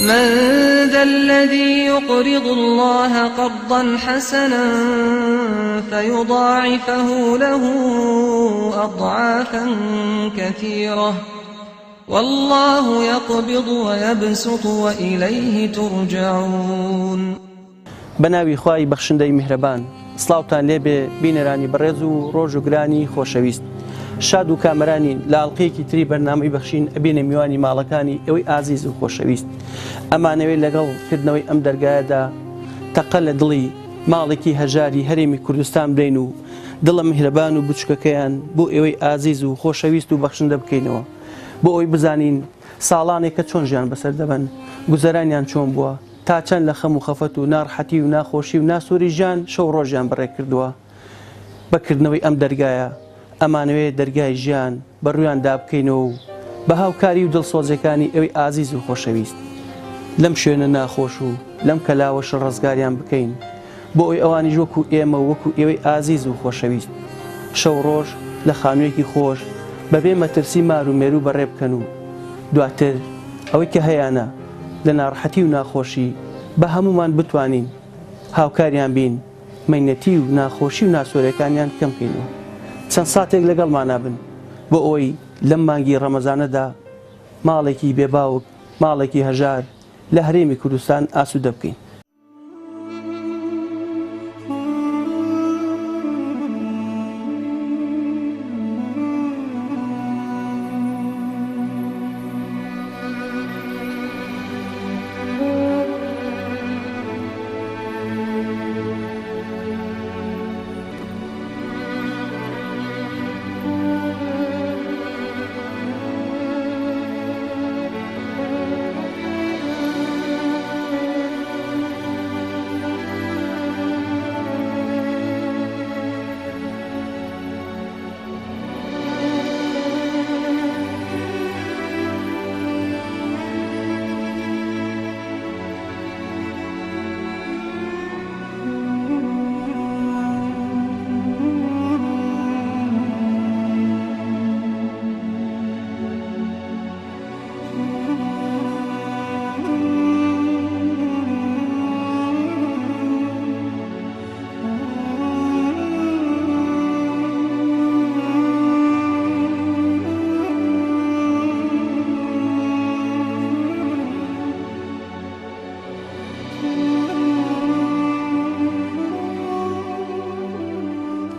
من ذا الذي يقرض الله قرضا حسنا فيضاعفه له أضعافا كثيرة والله يقبض ويبسط وإليه ترجعون. بناوی خوای بەخشندەی میهرەبان، سڵاوتان لێبێ بینەرانی بەڕێز و ڕۆژ و گرانی خۆشەویست. شاد و کامەرانی لە ئاڵلقەیەکی تری بەرنامەی بەخشین ئەبێنە میوانی ماڵەکانی ئەوەی ئازیز و خۆشەویست. ئەمانەوەی لەگەڵکردنەوەی ئەم دەرگایەدا تەقە لە دڵی ماڵێکی هەژاری هەرێمی کوردستان برین و دڵە میهرەبان و بچووکەکەیان بۆ ئێوەی ئازیز و خۆشەویست و بەخشندە بکەینەوە، بۆ ئەوی بزانین ساڵانێکە چۆن ژیان بەسەر دەبەن، گوزەرانیان چۆن بووە، تا چەند لە خەم و خەفەت و ناڕەحەتی و ناخۆشی و ناسووری ژیان شەو ڕۆژیان بەڕێ کردووە. بەکردنەوەی ئەم دەرگایە ئەمانەوەی دەرگای ژیان بەڕوویان دابکەینەوە و بە هاوکاری و دڵسۆزەکانی ئەوەی ئازیز و خۆشەویست لەم شوێنە ناخۆش و لەم کەلاوەش ڕزگاریان بکەین، بۆ ئەوی ئەوانیش وەکو ئێمە وەکو ئێوەی ئازیز و خۆشەویست شەو ڕۆژ لە خانوویەکی خۆش بەبێ مەترسی مار و مێرو بەڕێ بکەن و دواتر ئەوەی کە هەیەە لە ناڕەحەتی و ناخۆشی بە هەمومان بتوانین هاوکاریان بین، مەینەتی و ناخۆشی و ناسۆرەکانیان کەم بکەینەوە. چەند ساتێک لەگەڵمانە بن بۆ ئەوەی لەم مانگی ڕەمەزانەدا ماڵێکی بێباوک، ماڵێکی هەژار لە هەرێمی کوردستان ئاسوودە بکەین.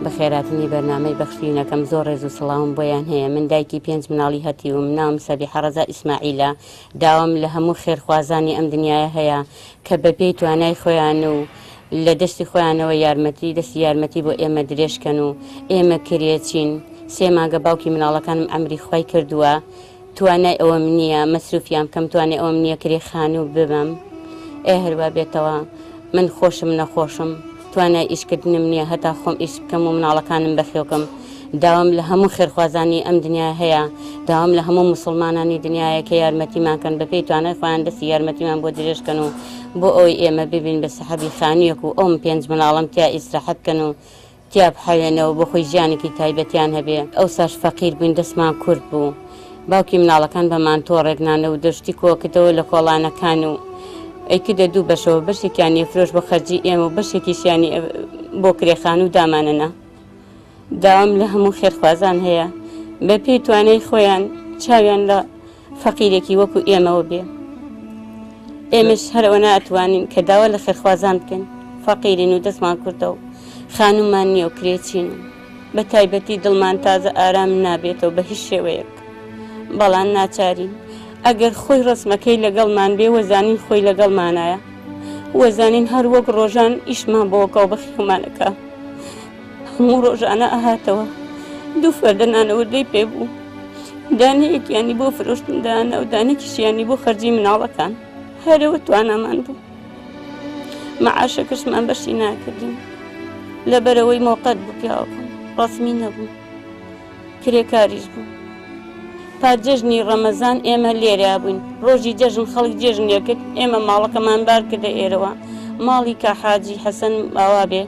بەخێراتنی بەرنامەی بەخشینەکەم زۆر ڕێز و سڵاوم بۆیان هەیە. من دایکی 5 منداڵی هەتیوم، ناوم سەبیحە ڕەزا ئیسماعیلە. داوام لە هەموو خێرخوازانی ئەم دنیاە هەیە کە بەپێی توانای خۆیان و لە دەستی خۆیانەوە دەستی یارمەتی بۆ ئێمە درێژکەن و ئێمە کرێچین. 3 مانگە باوکی مناڵەکانم ئەمری خۆی کردووە، توانای ئەوەم نییە مەسروفیان کەم، توانای ئەوەم نییە کرێخان و ببەم. هەروە بێتەوە من خۆشم نەخۆشم، توانای ئیشکردنم نییە هەتا خۆم ئیش بکەم و مناڵەکانم بەخێوکەم. داوام لە هەموو خێرخوازانی ئەم دنیا هەیە، داوام لە هەموو مسلمانانی دنیاە کە یارمەتیمانکەن بەپێی توانای خۆیان دەستی یارمەتیمان بۆ درێژکەن و بۆ ئەوەی ئێمە ببین بە سەحەبی خانوویەک و ئەوم 5 مناڵم تیا ئیسراحەت بکەن و تیا بحەوێنەوە بۆ خۆی ژیانێکی تایبەتیان هەبێ. ئەو ساش فەقیر بووین، دەستمان کورد بوو، باوکی مناڵەکان بەمان تۆڕێک نانە و دەشتی کۆکردەوە لە کۆڵانەکان و ئەیکردە 2 بەشەوە، بەشێکیانی فرۆش بە خەرجی ئێمە و بەشێکیشیانی بۆ کرێخان و دامانەنا. داوام لە هەموو خێرخوازان هەیە بەپێی توانای خۆیان چاویان لە فەقیرێکی وەکو ئێمەوە بێ. ئێمەش هەرەوە ناتوانین کە داوا لە خێرخوازان بکەن، فەقیرین و دەستمان کوردەوە خانومان نییە و کرێچین و بە تایبەتی دڵمان تازە ئارام نابێتەوە بە هیچ شێوەیەک، بەڵام ناچارین. ئەگەر خۆی ڕسمەکەی لەگەڵمان بێ وەزانین خۆی لەگەڵمانایە، وەزانین هەر وەک ڕۆژان ئیشمان بۆکە و بەخیومانەکە. هەموو ڕۆژانە ئاهاتەوە 2 فەردە نانەوەردەی پێ بوو، دانەیەکیانی بۆ فرۆشتندانە و دانێکیشیانی بۆ خەرجی مناڵەکان. هەرەوە توانامان بوو، مەعاشەکەشمان بەشی ناکردین لەبەرەوەی مۆقەت بوو، پیاوەکەم ڕسمی نەبوو، کرێکاریش بوو. پاجەژنی ڕەمەزان ئێمە لێرە بووین، ڕۆژی جەژن خەڵک جێژنێکرد، ئێمە ماڵەکەمان بار کردە ئێرەوە. ماڵی کاحاجی حەسەن ئاوا بێ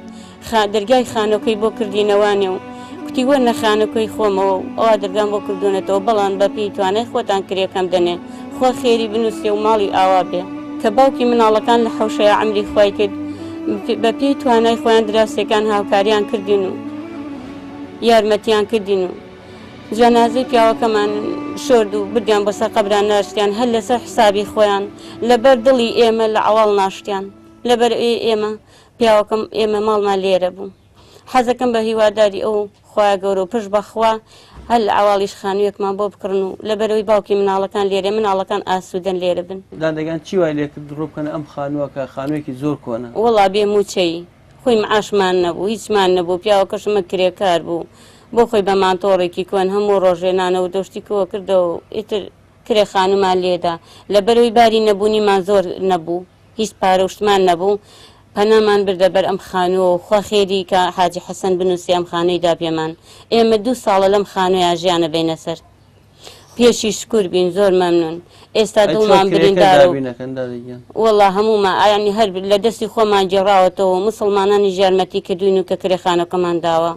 دەرگای خانۆکەی بۆ کردینەوانێ و کوتی وەرنە خانۆکەی خۆمەوە و ئەوە دەرگام بۆ کردوونەتەوە، بەڵام بەپێی توانای خۆتان کرێکەم دەنێ، خۆ خێری بنووسێ و ماڵی ئاوا بێ. کە باوکی مناڵەکان لە حەوشەیە عەمری خوای کرد بە پێی توانای خۆیان دراوسێکان هاوکاریان کردین و یارمەتیان کردین و جەنازەی پیاوەکەمان شۆرد و بردیان بەسەر قەبران ناشتیان هەر لەسەر حسابی خۆیان لەبەر دڵی ئێمە لە عەواڵ ناشتیان لەبەر ئێمە پیاوەکەم ئێمە ماڵمان لێرە بوو حەزەکەم بە هیواداری ئەو خوای گەورە و پشت بەخوا هەر لە عەواڵیش خانوویەکمان بۆ بکڕن و لەبەرەوەی باوکی مناڵەکان لێرە مناڵەکان ئاسوودەن لێرە بن دادەگەن چی وای لێ کرد ڕوو بکەن ئەم خانووەکە خانوویەکی زۆر کۆنە وەڵا بێ موچەی خۆی معاشمان نەبوو هیچمان نەبوو پیاوەکەشمە کرێکار بوو بۆ خۆی بە مانتۆڕێکی کوێن هەموو ڕۆژێنانە و دۆشتی کۆ کردەوە و ئیتر کرێ خانومان لێدا لەبەرەوەی باری نەبوونیمان زۆر نەبوو هیچ پارە وشتمان نەبوو پەنامان بردە بەر ئەم خانووە و خوا خێری کە حاجی حەسەن بنووسی ئەم خانوویدا پێمان ئێمە 2 ساڵە لەم خانوویە ژیانە بینە سەر پێشی شکور بین زۆر مەمنون ئێستا دڵمان بریندارە وەڵا هەموومان ئایانی هەر لە دەستی خۆمان جێڕاوەتەوە مسڵمانانی ژارمەتی کردوین و کە کرێخانەکەمان داوە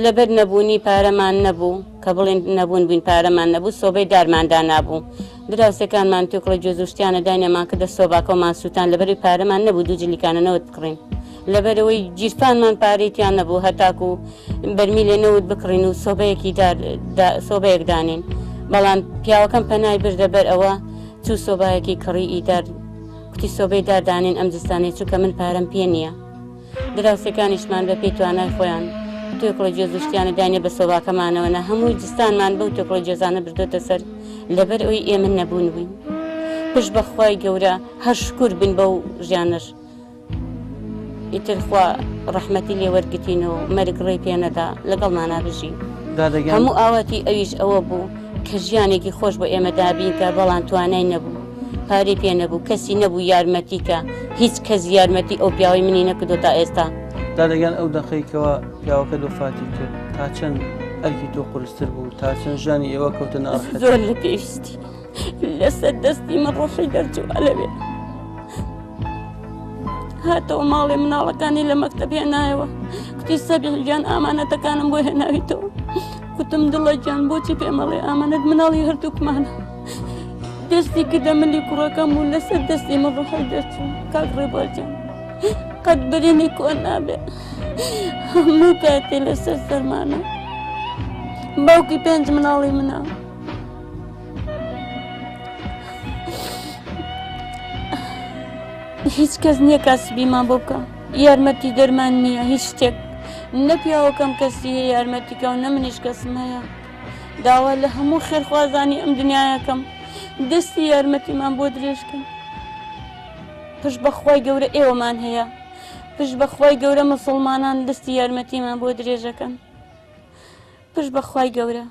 لەبەر نەبوونی پارەمان نەبوو کە بڵێن نەبوون بووین پارەمان نەبوو سۆبەی دارماندا نابوو دراوسەکانمان تۆکڵە جۆزوشتیانە داینەمان کردە سۆباکەومان سووتان لەبەری پارەمان نەبوو 2 جلیکانەوەت بکڕین لەبەرەوەی گیرفانمان پارێتیان نەبوو هەتاکو بەرمیلێ نەوت بکڕین و سۆبەیەک دانین بەڵام پیاوەکەم پەنای بردە بەر ئەوە چوو سۆبایەکی کڕی ئیدار کوتی سۆبەی داردانین ئەم جستانی چووکە من پارەم پێ نییە دراوسەکانیشمان بە پێی توانای خۆیان تۆکڵە جێزوشتیانە داینێ بە سۆباکەمانەوەنە هەمووی جستانمان بەو تۆکڵە جێزانە بردۆتە سەر لەبەر ئەوی ئێمە نەبوون بووین پشت بەخوای گەورە هەر شکور بن بەو ژیانش ئیتر خوا ڕەحمەتی لێ وەرگتینەوە مەرگ ڕێی پێنەدا لەگەڵمانە بژی هەموو ئاواتی ئەویش ئەوە بوو کە ژیانێکی خۆش بۆ ئێمە دابین کە بەڵام توانای نەبوو پارەی پێ نەبوو کەسی نەبوو یارمەتی کە هیچ کەس یارمەتی ئەو پیاوەی منی نەکردو تا ئێستا دادەگەن ئەو دەقەیەکەوە پیاوەکە دۆفاتی کرد تا چەند ئەرکی تۆ قورستر بوو تا چەند ژانی ئێوە کەوتە ناڕەحەت زۆر لە پێویستی لەسەر دەستی من ڕۆژەی دەرچوو لەوێ هاتەوە ماڵێ مناڵەکانی لە مەکتەب هێنایەوە کوتی سەبیح گیان ئامانەتەکانم بۆ هێناویتەوە کوتم دڵە گیان بۆچی پێمەڵێ ئامانەت مناڵی هەردووکمانە دەستی کردە ملی کوڕەکەم و لەسەر دەستی من ڕۆژەی دەرچوو کاک ڕێبوارجان قەت برێنی کۆ نابێ هەموو کاتێ لەسەر سەرمانە باوکی 5 مناڵی منە هیچ کەس نییە کاسبیمان بۆ بکە یارمەتی دەرمان نییە هیچ شتێک نە پیاوەکەم کەسی هەیە یارمەتیکە و نە منیش کەسم هەیە داوا لە هەموو خێرخوازانی ئەم دنیایەکەم دەستی یارمەتیمان بۆ درێژکەن پشت بەخوای گەورە ئێوەمان هەیە پشت بەخوای گەورە مسڵمانان دەستی یارمەتیمان بۆ درێژەکەن پشت بەخوای گەورە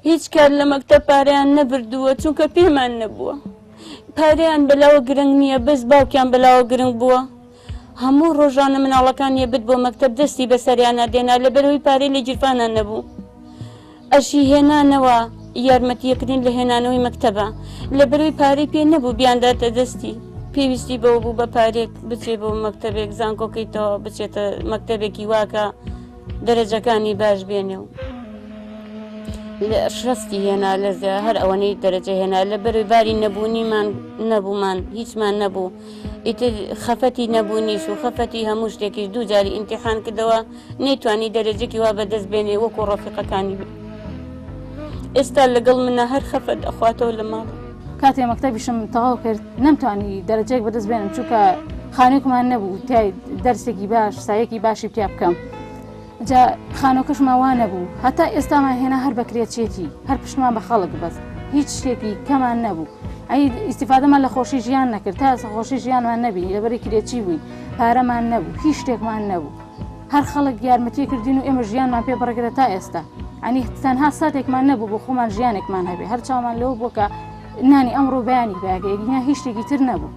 هیچ کار لە مەکتەب پارەیان نەبردووە چونکە پێمان نەبووە پارەیان بەلاوە گرنگ نییە بەس باوکیان بەلاوە گرنگ بووە هەموو ڕۆژانە مناڵەکان یەبت بۆ مەکتەب دەستی بەسەریانە دێنا لەبەرەوەی پارەی لە گیرفانان نەبوو ئەشی هێنانەوە یارمەتیەکردین لە هێنانەوەی مەکتەبە لەبەرەوەی پارەی پێ نەبوو بیانداتە دەستی پێویستی بەوە بوو بە پارێک بچێ بۆ مەکتەبێک زانکۆکەیتەوە بچێتە مەکتەبێکی واکە دەرەجەکانی باش بێنێ و لە شەستی هێنا لەزیا هەر ئەوەنەی دەرەجە هێنا لە بەروی باری نەبوونیمان نەبوومان هیچمان نەبوو ئیتر خەفەتی نەبوونیش و خەفەتی هەموو شتێکی 2 جاری ئیمتیحان کردەوە نەیتوانی دەرەجەکی وا بەدەست بێنێ وەکو ڕەفیقەکانی بێ ئێستا لەگەڵ منە هەر خەفەت ئەخواتەوە لە ماڵ کاتێ مەکتەبیشم تەواو کرد نەمتوانی دەرەجەیەک بەدەست بێنم چونکە خانوویەکمان نەبوو تای دەرسێکی باش سایەکی باشی پیا بکەم جا خانۆکەشمان وا نەبوو هەتا ئێستامان هێنا هەر بەکرێتچێتی هەر پشتمان بە خەڵک بەست هیچ شتێکی کەمان نەبوو ئەی ئیسیفادەمان لە خۆشی ژیان نەکرد تا خۆشی ژیانمان نەبی لەبەری کرێتچی بووین پارەمان نەبوو هیچ شتێکمان نەبوو هەر خەڵک یارمەتی کردین و ئێمە ژیانمان پێ بڕێگرە تا ئێستا ئەنی تەنها ساتێکمان نەبوو بۆ خۆمان ژیانێکمان هەبێ هەر چاومان لەوە بووە کە نانی ئەمڕۆ بەیانی باگەیە هیچ شتێکی تر نەبوو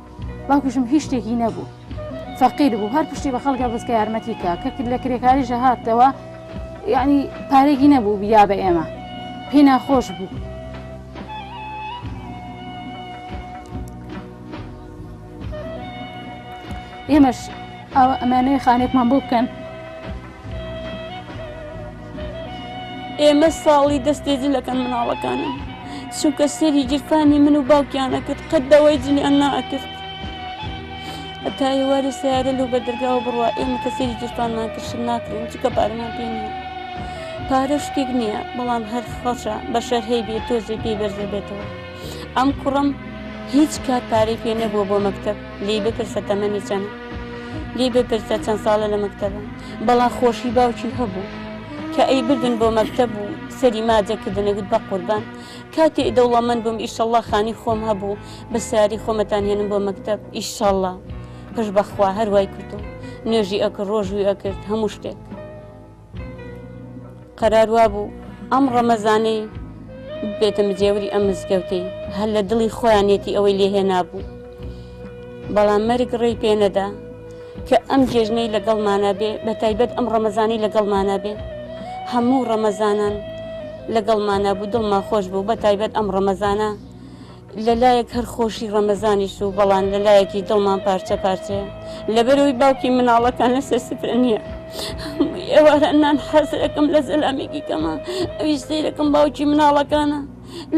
باوکیشم هیچ شتێکی نەبوو فەقیر بوو هەر پشتی بە خەڵکە بەسکە یارمەتی کە لە کرێکاریژە هاتەوە یعنی پارێکی نەبوو بیا بە ئێمە پێی ناخۆش بوو ئێمەش ئەمانەیە خانێکمان بۆ بکەن. ئێمە ساڵی دەستێجلەکەن مناڵەکانم چونکە سەری گیرفانی من و باوکیانە کرد قەت دەوای جلیان نائەکرد هەتا ئێوارە سیارە لەو بە دەرگاوە بڕوا ئێمە کە سەری گیرفانمان کرد شت ناکرین چونکە پارەمان پێ نییە. پارە شتێک نییە بەڵام هەر خەڵشە بە شەر هەی بێت تۆزێ پێی بەرزە بێتەوە. ئەم کوڕم هیچ کات پارەی پێ نەبووە بۆ مەکتەب لێی بپرسە تەمەنی چەندە لێی بپرسە چەند ساڵە لە مەکتەبە بەڵام خۆشی باوکی هەبوو کە ئەی بردن بۆ مەکتەب و سەری ماجەکردنەگوت بە قوربان کاتێ دەوڵەمەند بووم ئیشەڵڵا خانی خۆم هەبوو بە سیاری خۆمەتان هێنم بۆ مەکتەب ئیشەڵڵا پشت بەخوا هەروای کردو نوێژی ئەکرد ڕۆژوی ئەکرد هەموو شتێک قەرار وا بوو ئەم ڕەمەزانەی بێتە مجێوری ئەم مزگەوتەی هەر لە دڵی خۆیانێتی ئەوەی لێهێنا بوو بەڵام مەرگ ڕێی پێ نەدا کە ئەم جێژنەی لەگەڵمانە بێ بە تایبەت ئەم ڕەمەزانی لەگەڵمانە بێ هەموو ڕەمەزانان لەگەڵمانە بوو دڵمان خۆش بوو بە تایبەت ئەم ڕەمەزانە لەلایەک هەر خۆشی ڕەمەزانیش و بەڵام لەلایەکی دڵمان پارچە پارچەیە لەبەرەوەی باوکی مناڵەکان لەسەر سفرە نییە ئێوارە نان حەزەکەم لە زەلامێکی کەمە ئەوی سەیرەکەم باوکی مناڵەکانە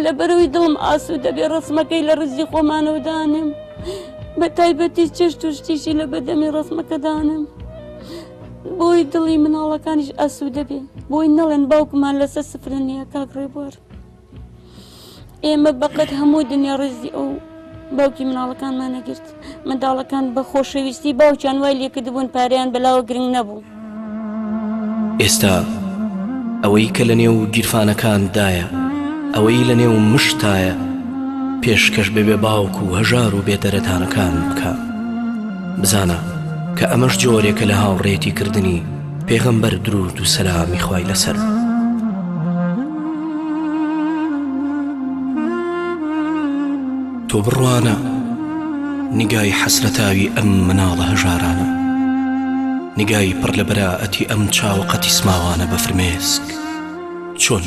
لەبەرەوەی دڵم ئاسوو دەبێ ڕسمەکەی لە ڕزی خۆمانەوە دانم بە تایبەتی چێشت و شتیشی لە بەدەمی ڕسمەکە دانم بۆی دڵی مناڵەکانیش ئاسوو دەبێ بۆی نەڵێن باوکمان لەسەر سفرە نییە کاکڕێبوار ئێمە بەقەت هەموو دنیا ڕزی ئەو باوکی مناڵەکانمان نەگرت منداڵەکان بە خۆشەویستی باوکیان وای لێکردبوون پارەیان بەلاوە گرنگ نەبوو ئێستا ئەوەی کە لە نێو گیرفانەکاندایە ئەوەی لە نێو مشتایە پێشکەش ببێ باوک و هەژار و بێدەرەتانەکان بکە بزانە کە ئەمەش جۆرێکە لە هاوڕێتی کردنی پێغەمبەر درود و سەلامی خوای لەسەر تۆ بڕوانە نیگای حەسرەتاوی ئەم مناڵە هەژارانە نیگای پڕ لە بەراعەتی ئەم چاوەقەتی سماوانە بە فرمێسک چۆن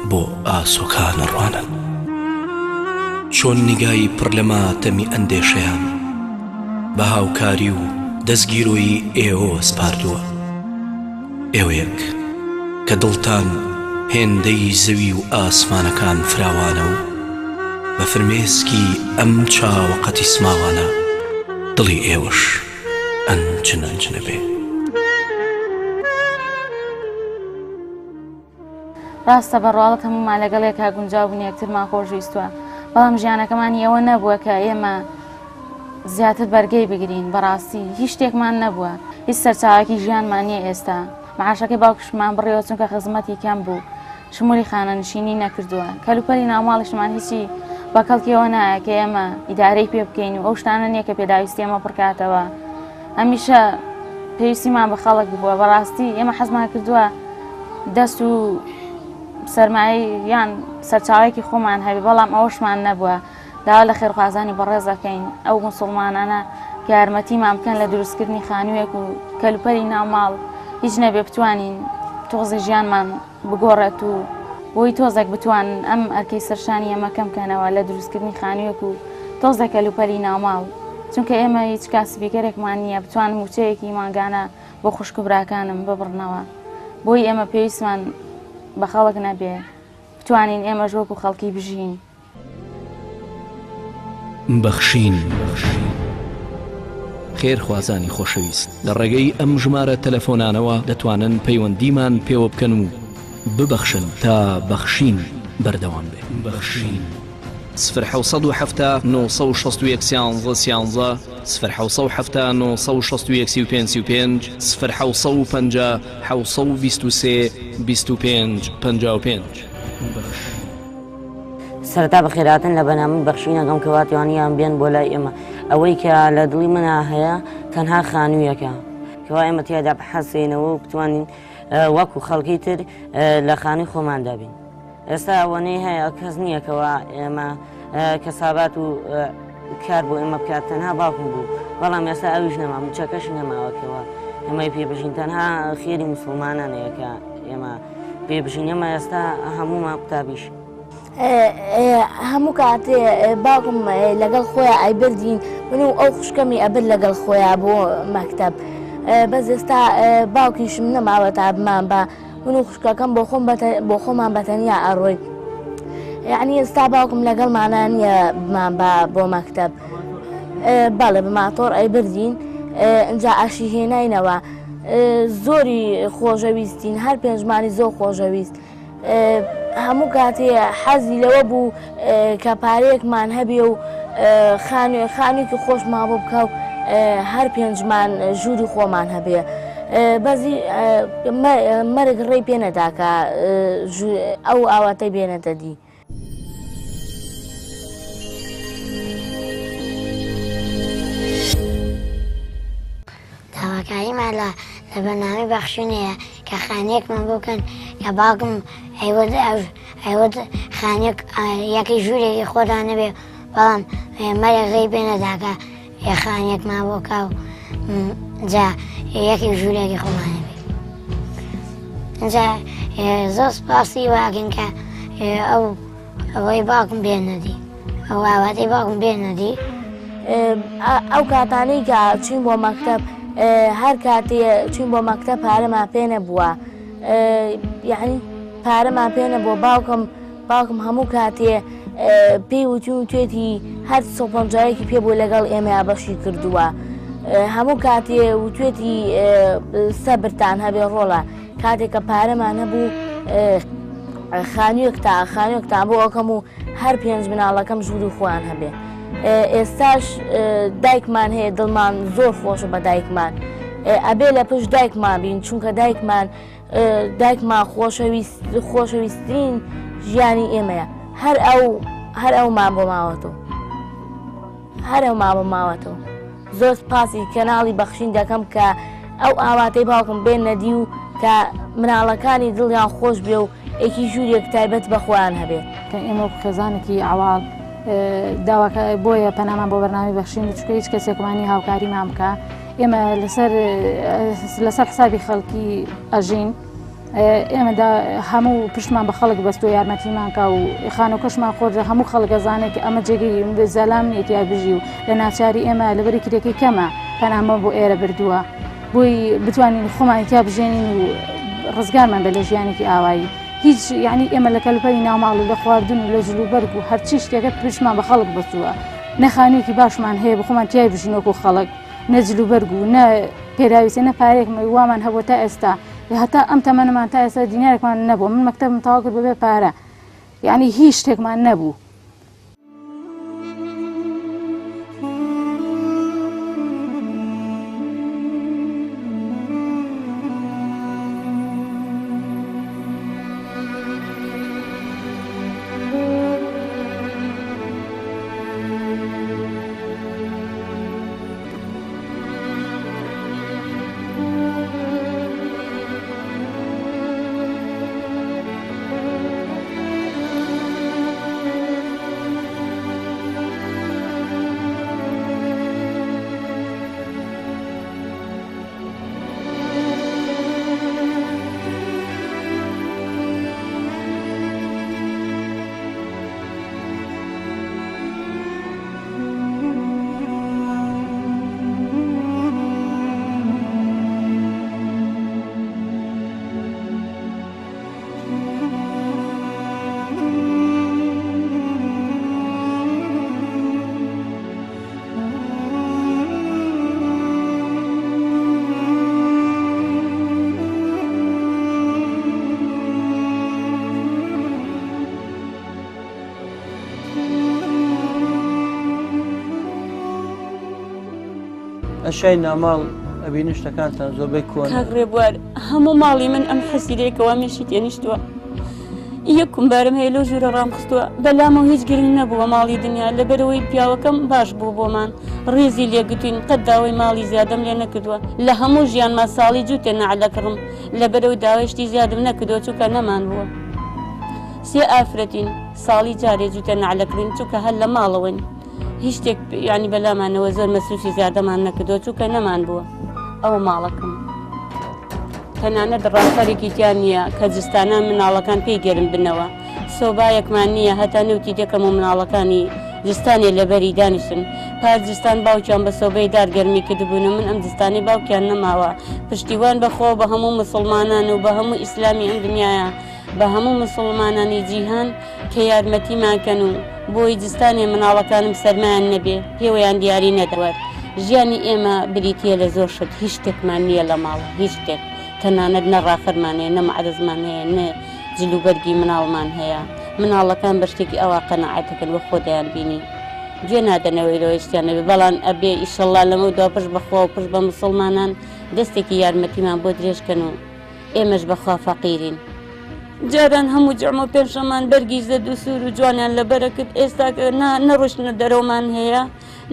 بۆ ئاسۆکانە ڕوانن چۆن نیگای پڕ لە ماتەمی ئەندێشەیان بە هاوکاری و دەستگیرۆی ئێوە سپاردووە ئێوەیەک کە دڵتان هێندەی زەوی و ئاسمانەکان فراوانە و بە فرمێسکی ئەم چاوەقەتی سماوانە دڵی ئێوەش ئەنجنە بێ ڕاستە بەڕواڵەت هەمومان لەگەڵێک گونجاو بوون یەکترمان خۆشویستووە بەڵام ژیانەکەمانی ئەوە نەبووە کە ئێمە زیاتر بەرگەی بگرین بەڕاستی هیچ شتێکمان نەبووە هیچ سەرچاوێکی ژیانمان نییە ئێستا معاشەکەی باوکشمان بڕێەوە چونکە خزمەتی کەم بوو شمولی خانەنشینی نەکردووە کەلوپەری ناوماڵیشمان هیچی بە کەڵکیەوە نایە کە ئێمە ئیدارەی پێ بکەین و ئەو شتانە نییە کە پێداویستی ئێمە پڕکاتەوە هەمیشە پێویستیمان بە خەڵک بووە بەڕاستی ئێمە حەزمان کردووە دەست و سەرمایی یان سەرچاوێکی خۆمان هەبێ بەڵام ئەوەشمان نەبووە داوا لە خێرخوازانی بەڕێزەکەین ئەو موسڵمانانە کە یارمەتیمان بکەن لە دروستکردنی خانوویەک و کەلوپەری ناوماڵ هیچ نەبێ بتوانین تۆزی ژیانمان بگۆڕێت و بۆی تۆزێک بتوانن ئەم ئەرکەی سەرشانی ئەمە کەم بکەنەوە لە دروستکردنی خانوویەک و تۆزە کەلوپەری ناوماڵ چونکە ئێمە هیچ کاسبیکەرێکمان نییە بتوانم موچەیەکی ماگانە بۆ خوشک و براکانم ببڕنەوە بۆی ئێمە پێویستمان بە خەڵک نەبێ بتوانین ئێمە ژۆک و خەڵکی بژین بەخشین خێرخوازانی خۆشەویست لە ڕێگەی ئەم ژمارە تەلەفۆنانەوە دەتوانن پەیوەندیمان پێوە بکەن و ببەخشن تا بەخشین بەردەوام بێ بەخشین 0 960 11 0 965 0 723 55 سەرەتا بەخێراتن لە بەنامەی بەخشینەکەم کەواتیوانیان بێن بۆ لای ئێمە ئەوەی کە لە دڵی منە هەیە تەنها خانوویەکە کەوا ئێمە تیادا بحەسێنەوە و بتوانین وەکو خەڵکی تر لە خانی خۆماندا بین ئێستا ئەوەنەی هەیە کەس نییەکەوە ئێمە کەسابات و کار بۆ ئێمە بکات تەنها باوکم بوو بەڵام ئێستا ئەویش نەما موچەکەش نەماوەکەوە ئێمەی پێبژین تەنها خێری موسڵمانانەیە کە ئێمە پێبژین ئێمە ئێستا هەموومان قوتابیش هەموو کاتێ باوکم لەگەڵ خۆیان ئایبردین من و ئەو خوشکەمی ئەبر لەگەڵ خۆیان بۆ مەکتەب بەس ئێستا باوکیشم نەماوە تا بمان بە من و خوشکەکەم بۆ خۆمان بەتەنیا ئەڕۆی یعنی ئێستا باوکم لەگەڵمانە نییە بمان بە بۆ مەکتەب بەڵێ بە ماتۆر ئەیبردین ئەجا ئاشی هێناینەوە زۆری خۆشەویستین هەر پێنجمانی زۆر خۆشەویست هەموو کاتێ حەزی لەوە بوو کە پارەیەکمان هەبێ و خانوویەکی خۆشمان بۆ بکە و هەر پێنجمان ژووری خۆمان هەبێ بەزی مەرگ ڕێی پێ نەدا کە ئەو ئاواتەی بێنێتە دی. داواکاریمان لە بەرنامەی بەخشوونەیە کە خانەیەکمان بکەن کە باوکم ئەیوت خانێک یەکی ژوورێکی خۆدا نەبێ بەڵام مەرێک ڕێی پێ نەدا کە خانێکمان بۆکە و جا یەکی ژوورێکی خۆمان نەبێ جا زۆر سپاسی واکەن کە ئەوەی باوکم بێ نەدی ئەو ئاواتەی باوکم بێ نەدی ئەو کاتانەی کە چین بۆ مەکتەب هەر کاتێ چین بۆ مەکتەب پارەمان پێ نەبووە یعنی پارەمان پێ نەبووە باوکم هەموو کاتێ پێی وتی و توێتی هەر سۆپۆنجایەکی پێ بوو لەگەڵ ئێمە بەشی کردووە هەموو کاتێ وتوێتی سەبرتان هەبێ ڕۆڵە کاتێک کە پارەمان هەبوو خانوویەکتان بۆ ئەوکەم و هەر پێنج مناڵەکەم ژووری خۆیان هەبێ ئێستاش دایکمان هەیە دڵمان زۆر خۆشە بە دایکمان ئەبێ لە پشت دایکمان بین چونکە دایکمان خۆشەویستترین ژیانی ئێمەیە هەر ئەومان بۆ ماوەتەوە زۆر سپاسی کەناڵی بەخشین دەکەم کە ئەو ئاواتەی باوکم بێن نەدی و کە مناڵەکانی دڵیان خۆش بێ و ئێکی ژوورێک تایبەت بە خۆیان هەبێت ئێمە خێزانێکی ئاواڵ داواکە بۆیە پەنامان بۆ بەرنامەی بەخشین چونکە هیچ کەسێکمانی هاوکاریمان بکە ئێمە لەسەر حسابی خەڵکی ئەژین ئێمەدا هەموو پشتمان بە خەڵک بەستۆ یارمەتیمان کە و خانۆکەشمان خۆرە هەموو خەڵک ئەزانێت کە ئەمە جێگەی زەلام نێتیا بژی و لە ناچاری ئێمە لەبەری کرێکی کەمە پەنامە بۆ ئێرە بردووە بۆی بتوانین خۆمان تیا بژێنین و ڕزگارمان بە لە ژیانێکی ئاوایی هیچ یعنی ئێمە لە کەلوپەری ناوماڵ و لە خواردن و لە جلوبەرگ و هەرچی شتێکە پشتمان بە خەڵک بەستووە نەخانوویەکی باشمان هەیە بخۆمان تیای بژینۆک و خەڵک نە جلوبەرگ و نە پێراویستە نە پارێکمە وامان هەبوو تا ئێستا هەتا ئەم تەمەنەمان تا ئێستا دینارێکمان نەبوو من مەکتەبم تەواو کرد بەبێ پارە یعنی هیچ شتێکمان نەبوو. ئەشای ناماڵ ئەبینی شتەکانتان زۆربەی کۆن کاکڕێ بوار هەموو ماڵی من ئەم حەسیرەیەکەوە مێشی تێنیشتووە یەک کومبارم هەیە لەو ژوورە ڕامخستووە بەلامە هیچ گرنگ نەبووە ماڵی دنیا لەبەرەوەی پیاوەکەم باش بوو بۆمان ڕێزی لێگرتوین قەت داوای ماڵی زیادەم لێ نەکردووە لە هەموو ژیانما ساڵی جووتێ نەعەلەکڕم لەبەرەوەی داوایشتی زیادم نەکردووە چووکە نەمان بووە سێ ئافرەتین ساڵی جارێ جووتێ نەعەلەکڕین چووکە هەر لە ماڵەوەن هیچ شتێک ینی بەلامانەوە زۆر مەسروفی زیادەمان نەکردووە چووکە نەمان بووە ئەوە ماڵەکەم تەنانەت ڕاپەرێکی تیان نییە کە جستانان مناڵەکان پێی گەرم بنەوە سۆبایەکمان نییە هەتا نوتی دەکەم و مناڵەکانی جستانی لەبەری دانیشن پاجستان باوکیان بە سۆبەی دارگەرمی کردبوون من ئەم جستانی باوکیان نەماوە پشتیوان بەخۆ بە هەموو مسلمانان و بە هەموو ئیسلامی ئەم دنیاە بە هەموو مسلمانانی جیهان کە یارمەتیمانکەن و بۆی جستانی مناڵەکانم سەرمایان نەبێ پێوەیان دیاری نەدەوەر ژیانی ئێمە بریتە لە زۆر شت هیچ شتێکمان نییە لە ماڵە هیچ شتێک تەنانەت نەڕافەرمان هەیە نەمەعرزمان هەیە نە جلوبەرگی مناڵمان هەیە مناڵەکان بە شتێکی ئەوە قەنەعەتەکەن وە خۆدایان بینی گوێ نادەنەوەی لەوەی شتیانەبێ بەڵام ئەبێ ئیشەڵڵا لەمە دوا پشت بەخوا و پشت بە مسلمانان دەستێکی یارمەتیمان بۆ درێژکەن و ئێمەش بەخوا فەقیرین جاران هەموو جەمە پێشەمان بەرگی زەد و سوور و جوانیان لەبەرەکرد ئێستا نەڕۆشتنە دەرەوەمان هەیە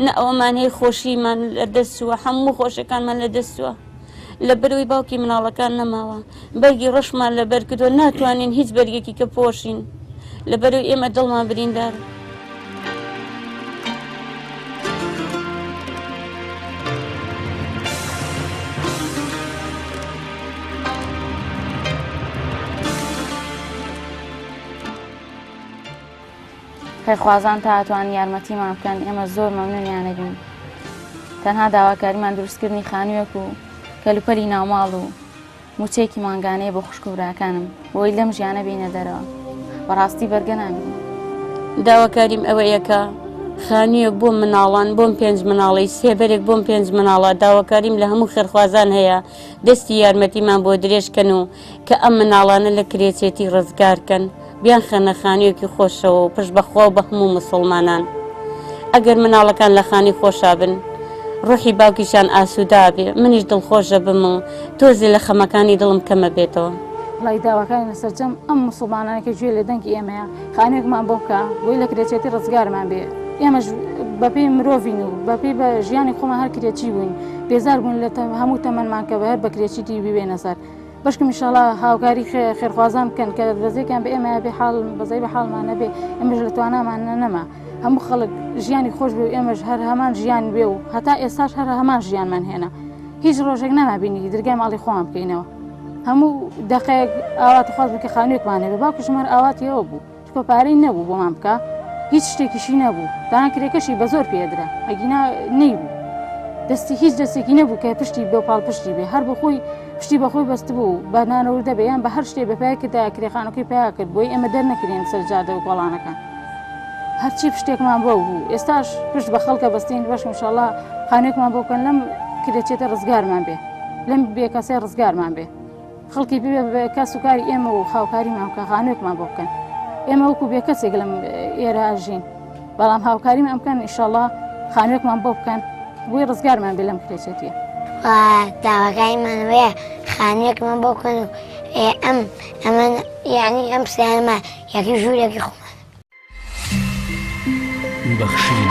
نە ئەوەمان هەیە خۆشیمان لە دەستووە هەموو خۆشەکانمان لە دەستووە لە بەرەوەی باوکی مناڵەکان نەماوە بەرگی ڕەشمان لەبەر کردووە ناتوانین هیچ بەرگێکی کە پۆشین لە بەرەوەی ئێمە دڵمان بریندارە خێرخوازان تا هاتوان یارمەتیمان بکەن ئێمە زۆر مەمنونیانەبین تەنها داواکاریمان دروستکردنی خانوویەک و کەلوپەلی ناوماڵ و موچێکی مانگانەیە بۆ خوشک و براکانم بۆی لەم ژیانە بینە دەرەوە بەڕاستی بەرگە نامین داواکاریم ئەوەیەکە خانوویەک بۆ مناڵان بۆم 5 مناڵی سێبەرێک بۆم 5 مناڵە داواکاریم لە هەموو خێرخوازان هەیە دەستی یارمەتیمان بۆ درێژکەن و کە ئەم مناڵانە لە کرێچێتی ڕزگارکەن بیان خەنە خانوویەکی خۆشەوە و پشت بەخوا بە هەموو مسلمانان ئەگەر مناڵەکان لە خانی خۆشابن ڕوحی باوکیشان ئاسوودا بێ منیش دڵخۆشە بم و تۆزی لە خەمەکانی دڵم کەمە بێتەوە وڵی داواکانی لەسەرجەم ئەم مسلمانانێکە گوێ لە دەنگی ئێمەیە خانوویەکمان بۆ بکە بۆی لە کرێچێتی ڕزگارمان بێ ئێمەش بەپێی مرۆڤین و بەپێی بە ژیانی خۆمان هەر کرێکی بووین بێزار بوون لە هەموو تەمەنمان کە بە هەر بە کرێچیتی ببێنە سەر بەشکم ئینشاڵڵا هاوکاری خێرخوازان بکەن کە بەزێکیان بە ئێمە بێ حاڵ بەزای بە حاڵمان نەبێ ئێمەش لە توانامان نەما هەموو خەڵک ژیانی خۆش بێ و ئێمەش هەر هەمان ژیان بێ و هەتا ئێستاش هەر هەمان ژیانمان هێنا هیچ ڕۆژێک نامابینی دەرگای ماڵی خۆمان بکەینەوە هەموو دەقەیەک ئاوات خواز بکە خانوویەکمان هەبێ باوکیش هەر ئاواتیەوە بوو چکە پارەی نەبوو بۆمان بکە هیچ شتێکیشی نەبوو دانا کرێکەشی بە زۆر پێدرا ئەگینا نەیبوو دەستی هیچ دەستێکی نەبوو کە پشتی بێ و پاڵ پشتی بێ هەر بەخۆی پشتی بەخۆی بەست بوو بە نانەوردە بێ یان بە هەر شتێ بەپای کردا کرێخانەکەی پیا کرد بۆی ئێمە دەرنەکرێن سەر جادە و گۆڵانەکان هەرچی پشتێکمان بۆ بوو ئێستاش پشت بە خەڵکە بەستین باش ئینشاڵڵا خانوویەکمان بۆ بکەن لەم کرێچێتە ڕزگارمان بێ لەم بێکەسێ ڕزگارمان بێ خەڵکی ببێ بە کەس و کاری ئێمە و خاوکاریمان بکە خانوویەکمان بۆ بکەن ئێمە وەکو بێ کەسێک لەم ئێرە ژین بەڵام هاوکاریمان بکەن ئینشاڵڵا خانوویەکمان بۆ بکەن بۆی ڕزگارمان بێ لەم کرێچێتیە داواکاریمان وەیە خانوویەکمان بۆ بکەن و ئەمە یعنی ئەم سیانمە یەکی ژوورێکی خۆمان بەخشین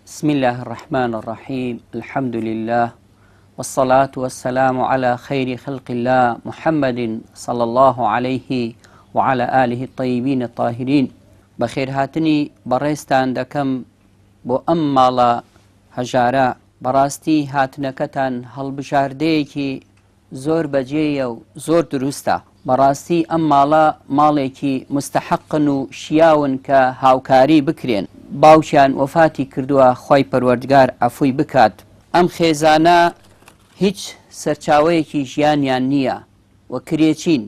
بسم الله الرحمن الرحيم الحمد لله والصلاة والسلام على خير خلق الله محمد صلى الله عليه وعلى آله الطيبين الطاهرين بخير هاتني بريستان دكم بو أمالا هەژارە بەڕاستی هاتنەکەتان هەڵبژاردەیەکی زۆر بەجێیە و زۆر دروستە بەڕاستی ئەم ماڵە ماڵێکی مستحقن و شیاون کە هاوکاری بکرێن باوکیان وەفاتی کردووە خۆی پەروەردگار ئەفووی بکات ئەم خێزانە هیچ سەرچاوەیەکی ژیانیان نییە و کرێچین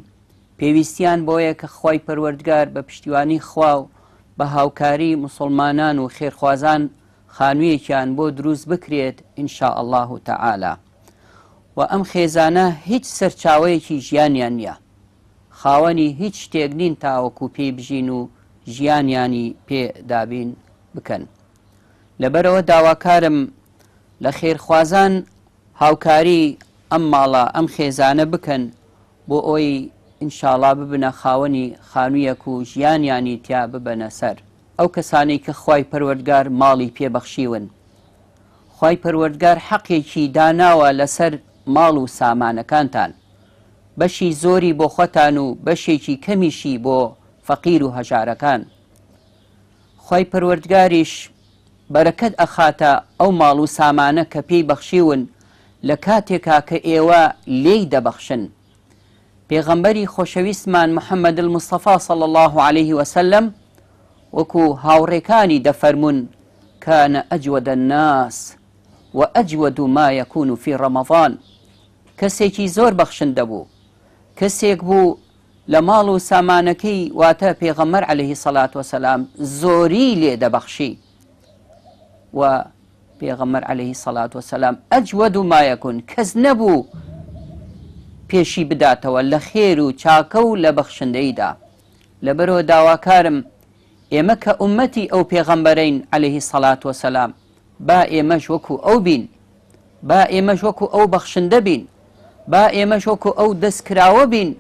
پێویستیان بۆیە کە خۆی پەروەردگار بە پشتیوانی خوا و بە هاوکاری مسلمانان و خێرخوازان خانوویەکیان بۆ دروست بکرێت ئینشاء الله تعالی و ئەم خێزانە هیچ سەرچاوەیەکی ژیانیان نییە خاوەنی هیچ شتێک نین تاوەکو پێی بژین و ژیانیانی پێدابین بکەن لەبەرەوە داواکارم لە خێرخوازان هاوکاری ئەم ماڵە ئەم خێزانە بکەن بۆ ئەوی ئینشاءڵڵا ببنە خاوەنی خانوویەک و ژیانیانی تیا ببەنە سەر ئەو کەسانەی کە خوای پەروەردگار ماڵی پێبەخشیون خوای پەروەردگار حەقێکی داناوە لەسەر ماڵ و سامانەکانتان بەشی زۆری بۆ خۆتان و بەشێکی کەمیشی بۆ فەقیر و هەژارەکان خوای پەروەردگاریش بەرەکەت ئەخاتە ئەو ماڵ و سامانە کە پێی بەخشیون لە کاتێکا کە ئێوە لێی دەبەخشن پێغەمبەری خۆشەویستمان محەممەد المستەفا صلی الله عليه وسلم وەکو هاوڕێکانی دەفەرمون كان أجود الناس وأجود ما يكون في رمضان کەسێکی زۆر بەخشندە بوو کەسێک بوو لە ماڵ و سامانەکەی واتە پێغەمبەر عەلەیهی سەڵات وەسەلام زۆری لێ دەبەخشی و پێغەمبەر عەلەیهی سەڵات وەسەلام ئەجوەد ما یەکون کەس نەبوو پێشی بداتەوە لە خێر و چاکە و لە بەخشندەیدا لەبەرەوە داواکارم ئێمە کە ئومەتی ئەو پێغەمبەرین عەلەیهی سەڵات وەسەلام با ئێمەش وەکو ئەو بین با ئێمەش وەکو ئەو بەخشندە بین با ئێمەش وەکو ئەو دەستکراوە بین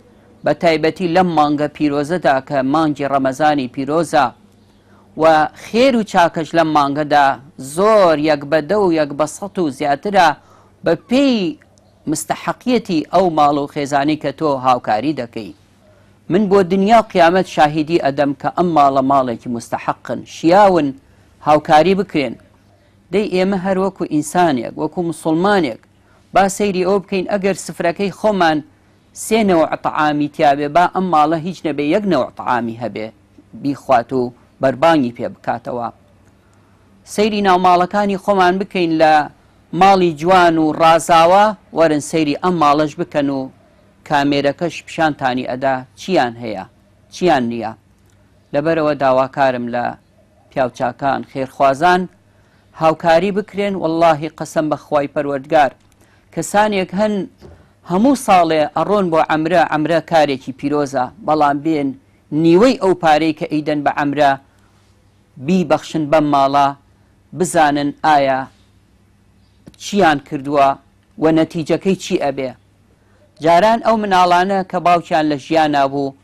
بە تایبەتی لەم مانگە پیرۆزەدا کە مانگی ڕەمەزانی پیرۆزە و خێر و چاکەش لەم مانگەدا زۆر یەک بە دە و یەک بە سەد و زیاترە بە پێی مستەحەقیەتی ئەو ماڵ و خێزانی کە تۆ هاوکاری دەکەی من بۆ دنیا قیامەت شاهیدی ئەدەم کە ئەم ماڵە ماڵێکی مستەحەقن شیاون هاوکاری بکرێن دەی ئێمە هەر وەکو ئینسانێک وەکو مسڵمانێک با سەیری ئەو بکەین ئەگەر سفرەکەی خۆمان سێ نەوع تەعامی تیابێ با ئەم ماڵە هیچ نەبێ یەک نەوع تەعامی هەبێ بیخوات و بەربانگی پێ بکاتەوە سەیری ناوماڵەکانی خۆمان بکەین لە ماڵی جوان و ڕازاوە وەرن سەیری ئەم ماڵەش بکەن و کامێرەکەش پیشانتانی ئەدا چیان هەیە چیان نییە لەبەرەوە داواکارم لە پیاوچاکان خێرخوازان هاوکاری بکرێن واللهی قەسەم بە خوای پەروەردگار کەسانێک هەن هەموو ساڵێ ئەڕۆن بۆ عەمرە کارێکی پیرۆزە بەڵام بێن نیوەی ئەو پارەی کە ئەیدەن بە عەمرە بیبەخشن بەم ماڵە بزانن ئایا چیان کردووە و نەتیجەکەی چی ئەبێ جاران ئەو مناڵانە کە باوکیان لە ژیانە بوو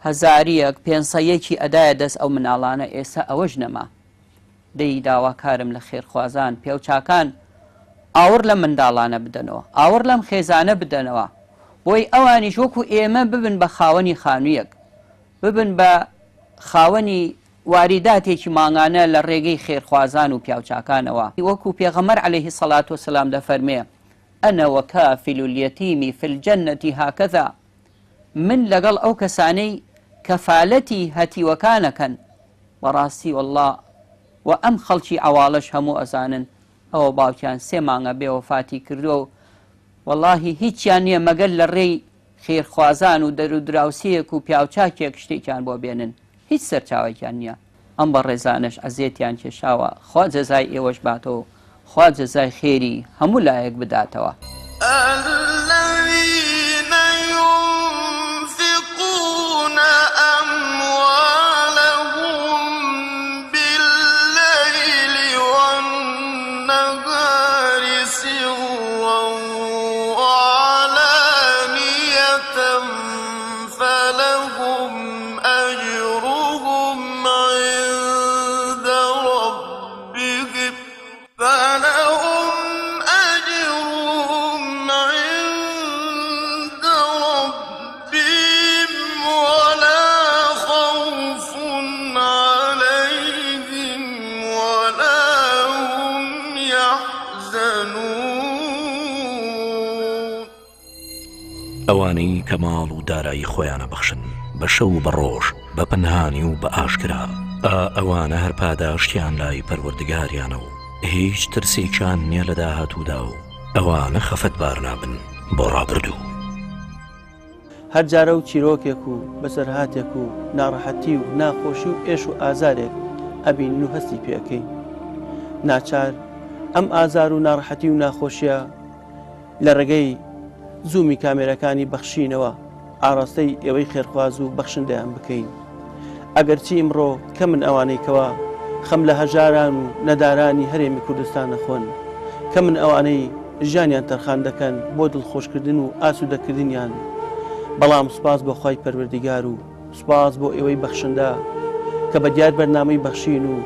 هەزاریەک پێنسەیەکی ئەدایە دەست ئەو مناڵانە ئێستا ئەوەش نەما دەی داواکارم لە خێرخوازان پێوچاکان ئاور لە منداڵانە بدەنەوە ئاور لەم خێزانە بدەنەوە بۆی ئەوانیش وەکو ئێمە ببن بە خاوەنی خانوویەک ببن بە خاوەنی واریداتێکی ماڭانە لە ڕێگەی خێرخوازان و پیاوچاکانەوە وەکو پێغەمبەر عەلەیهی سەڵات وسەلام دەفەرمێ ئەنە وەکافل اليەتیمی فی الجەنەتی هاکەذا من لەگەڵ ئەو کەسانەی کەفالەتی هەتیوەکانەکەن بەڕاستی والله و ئەم خەڵکی ئەواڵەش هەموو ئەزانن ئەوە باوکیان سێ مانگە بێوەفاتی کردووە و واللهی هیچیان نییە مەگەل لە ڕێی خێرخوازان و دەرودراوسەیەک و پیاوچاکێک شتێکیان بۆ بێنن هیچ سەرچاوێکیان نییە ئەم بە ڕێزانش ئەزیێتیان کێشاوە خوا جەزای ئێوەش باتەوە خوا جەزای خێری هەموو لایەک بداتەوە ئەوانەی کە ماڵ و دارایی خۆیانە بەخشن بە شەو و بە ڕۆژ بە پەنهانی و بە ئاشکرا ئەوانە هەر پاداشتیان لای پەروەردگاریانە و هیچ ترسێکیان نییە لە داهاتوودا و ئەوانە خەفەتبار نابن بۆ ڕابردوو هەر جارە و چیرۆکێک و بەسەرهاتێک و ناڕەحەتی و ناخۆشی و ئێش و ئازارێک ئەبین و هەستی پێەکەین ناچار ئەم ئازار و ناڕەحەتی و ناخۆشیە لە ڕێگەی زوومی کامێرەکانی بەخشینەوە ئاڕاستەی ئێوەی خێرخواز و بەخشندەیان بکەین ئەگەرچی ئمڕۆ کە من ئەوانەی کەوا خەم لە هەژاران و نەدارانی هەرێمی کوردستان نەخۆن کە من ئەوانەی ژیانیان تەرخان دەکەن بۆ دڵخۆشکردن و ئاسوودەکردنیان بەڵام سوپاس بۆ خوای پەروەردیگار و سوپاس بۆ ئێوەی بەخشندە کە بە دیار بەرنامەی بەخشین و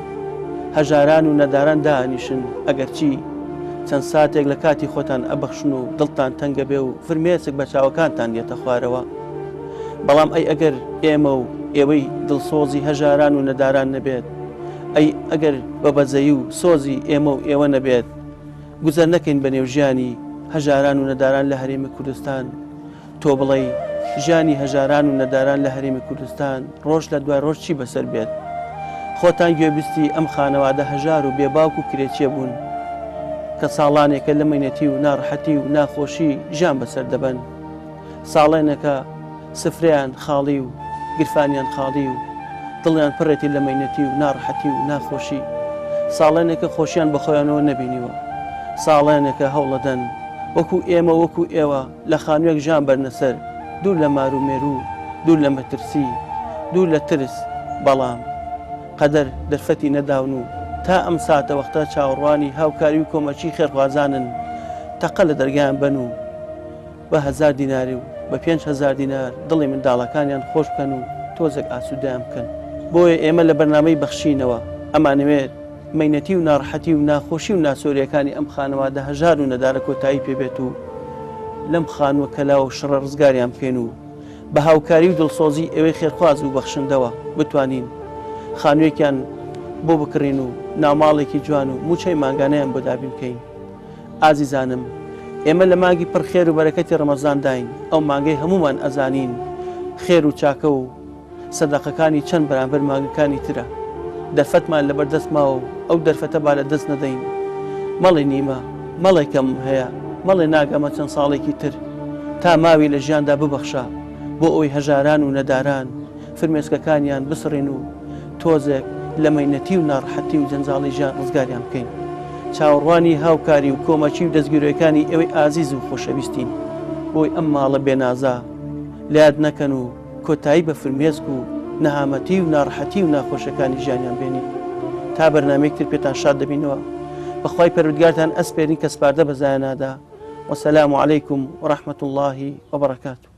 هەژاران و نەداران دائنیشن ئەگەرچی چەند ساتێک لە کاتی خۆتان ئەبەخشن و دڵتان تەنگە بێ و فرمێسک بە چاوەکانتان دێتە خوارەوە بەڵام ئەی ئەگەر ئێمە و ئێوەی دڵسۆزی هەژاران و نەداران نەبێت ئەی ئەگەر بە بەزەیی و سۆزی ئێمە و ئێوە نەبێت گوزەر نەکەین بە نێو ژیانی هەژاران و نەداران لە هەرێمی کوردستان تۆ بڵێ ژیانی هەژاران و نەداران لە هەرێمی کوردستان ڕۆژ لە دوای ڕۆژ چی بەسەر بێت. خۆتان گوێبیستی ئەم خانەوادە هەژار و بێباوک و کرێچێ بوون کە ساڵانێکە لە مەینەتی و ناڕەحەتی و ناخۆشی ژیان بەسەر دەبەن. ساڵێنەکە سفریان خاڵی و گرفانیان خاڵی و دڵیان پڕێتی لە مەینەتی و ناڕەحەتی و ناخۆشی. ساڵێنێکە خۆشیان بە خۆیانەوە نەبینیوە. ساڵێنێکە هەوڵەدەن وەکو ئێمە وەکو ئێوە لە خانوویەک ژیان بەرنەسەر، دوور لە مار و مێرو، دوور لە مەترسی، دوور لە ترس. بەڵام قەدەر دەرفەتی نەداون و تا ئەم ساتە وەختە چاوەڕوانی هاوکاری و کۆمەچی خێرخوازانن تەقە لە دەرگایان بن و بە 1000 دیناری و بە 5,000 دینار دڵی منداڵەکانیان خۆش بکەن و تۆزێک ئاسوودەیان بکەن. بۆیە ئێمە لە بەرنامەی بەخشینەوە ئەمانەوێت مەینەتی و ناڕەحەتی و ناخۆشی و ناسۆریەکانی ئەم خانەوادە هەژار و نەدارە کۆتایی پێبێت و لەم خانووە کەلا و شڕە ڕزگاریان بکەین و بە هاوکاری و دڵسۆزی ئێوەی خێرخواز و بەخشندەوە بتوانین خانوویەکیان بۆ بکڕین و ناوماڵێکی جوان و موچەی ماگانەیان بۆ دابین بکەین. ئازیزانم، ئێمە لە مانگی پڕخێر و بەرەکەتی ڕەمەزان داین. ئەو مانگەی هەمومان ئەزانین خێر و چاکە و سەدەقەکانی چەند بەرامبەر مانگەکانی ترە. دەرفەتمان لەبەردەست ماوە و ئەو دەرفەتە با لە دەست نەدەین. مەڵی نیمە، مەڵێکم هەیە، مەڵێ ناگەمە چەند ساڵێکی تر تا ماوی لە ژیاندا ببەخشە بۆ ئەوی هەژاران و نەداران فرمێسکەکانیان بسڕین و تۆزێک لە مەینەتی و ناڕەحەتی و جەنجاڵی ژیان ڕزگاریان بکەین. چاوەڕوانی هاوکاری و کۆمەچی و دەستگیرۆیەکانی ئێوەی ئازیز و خۆشەویستین بۆی ئەم ماڵە بێنازا لایەت نەکەن و کۆتایی بە فرمێسک و نەهامەتی و ناڕەحەتی و ناخۆشەکانی ژیانیان بێنین. تا بەرنامەیەکتر پێتان شاد دەبینەوە. بەخوای پەروەردگارتان ئەسپێرین کە سپاردە بەزایە نادا. وەسەلام عەلەیکم وەڕەحمەت الله وبەرەکاتوه.